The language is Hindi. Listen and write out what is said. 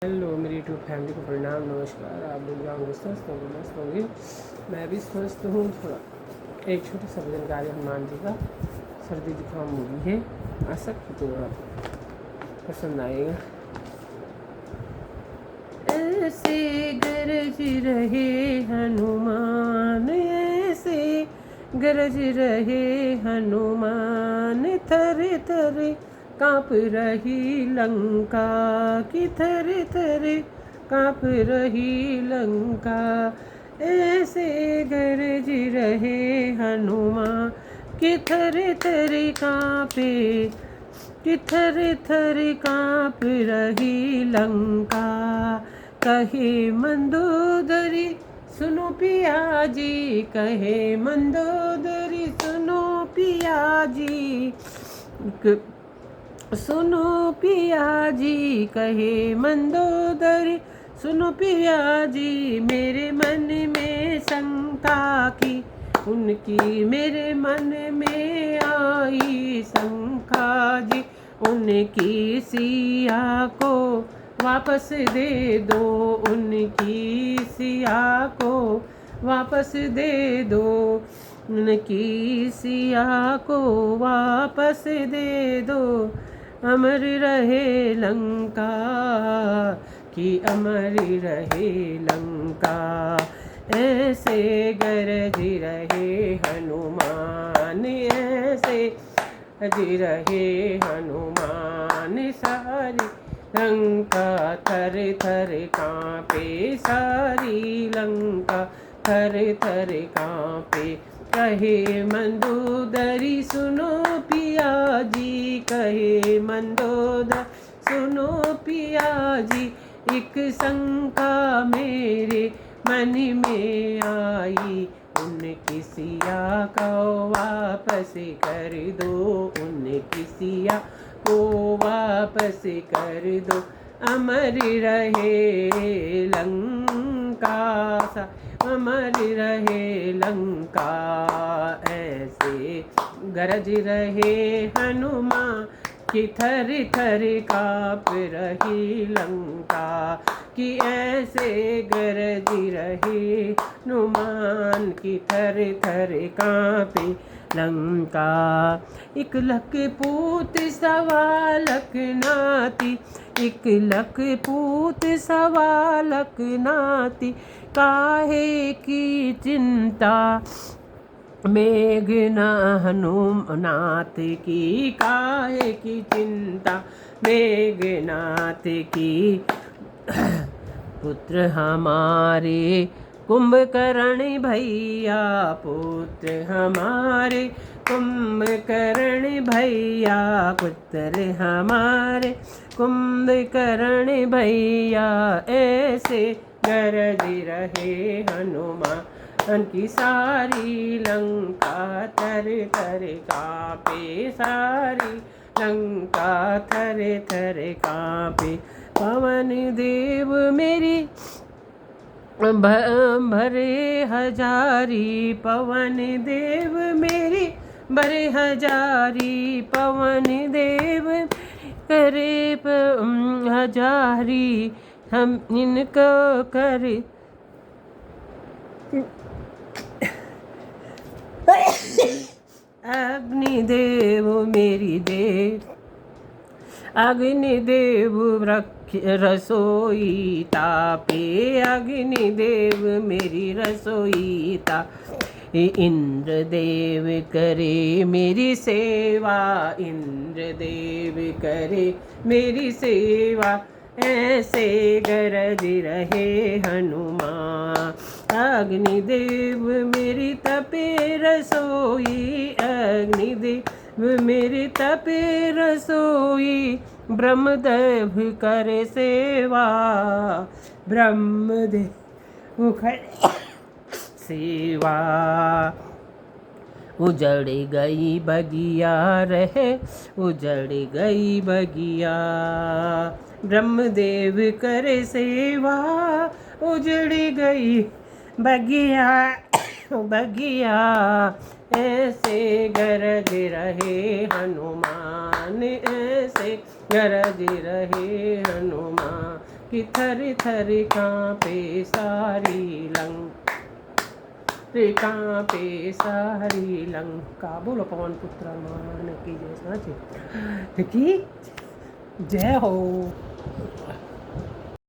हेलो मेरी यूट्यूब फैमिली को प्रणाम, नमस्कार। आप लोग जाओगे स्वस्थ होंगे, मस्त होंगे। मैं भी स्वस्थ हूँ। थोड़ा एक छोटी सा जानकारी हनुमान जी का सर्दी जुकाम मूवी है, आशा की तो आप पसंद आएगा। ऐसे गरज रहे हनुमान, ऐसे गरज रहे हनुमान, थर थर काँप रही लंका की, थर थर काँप रही लंका। ऐसे गरज रहे हनुमान कि थर थर काँपे, कि थर थर काँप रही लंका। कहे मंदोदरी सुनो पिया जी, कहे मंदोदरी सुनो पिया जी, सुनो पिया जी, कहे मंदोदरी सुनो पिया जी। मेरे मन में शंका की, उनकी मेरे मन में आई शंका जी। उनकी सिया को वापस दे दो, उनकी सिया को वापस दे दो, उनकी सिया को वापस दे दो। अमर रहे लंका कि अमर रहे लंका। ऐसे गरज रहे हनुमान, ऐसे गरज रहे हनुमान। सारी लंका थर थर काँपे, सारी लंका थर थर काँपे। कहे मंदोदरी सुनो पिया जी, कहे मंदोदर सुनो पिया जी। एक शंका मेरे मन में आई, उनकी सिया को वापस कर दो, उनकी सिया को वापस कर दो। अमर रहे लंका सा, अमर रहे लंका। ऐसे गरज रहे हनुमान कि थर थर काँप रही लंका, कि ऐसे गरज रहे हनुमान कि थर थर काँपे लंका। एक लख पूत सवा लख नाती, एक लख पूत सवा लख नाती। काहे की चिंता मेघना हनुमनाथ की, काहे की चिंता मेघनाथ की। पुत्र हमारे कुंभकर्ण भैया, पुत्र हमारे कुंभकर्ण भैया, पुत्र हमारे कुंभकर्ण भैया। ऐसे गरज रहे हनुमान की सारी लंका थर थर काँपे, सारी लंका थर थर काँपे। पवन देव मेरी भरे हजारी, पवन देव मेरी भरे हजारी, पवन देव करे हजारी। हम इनको कर अग्निदेव मेरी देव, अग्निदेव रसोई तापे, अग्निदेव मेरी रसोई तापे। इंद्रदेव करे मेरी सेवा, इंद्रदेव करे मेरी सेवा। ऐसे गरज रहे हनुमान, अग्निदेव मेरी तपे रसोई, अग्निदेव मेरी तपे रसोई। ब्रह्मदेव करे सेवा, ब्रह्मदेव करे सेवा। उजड़ गई बगिया रहे, उजड़ गई बगिया। ब्रह्मदेव करे सेवा, उजड़ गई बगिया बगिया। ऐसे गरज रहे हनुमान, ऐसे गरज रहे हनुमान कि थर थर कांपे सारी कांपे सारी लंका। बोलो पवन पुत्र मान की जय। साची की जय हो।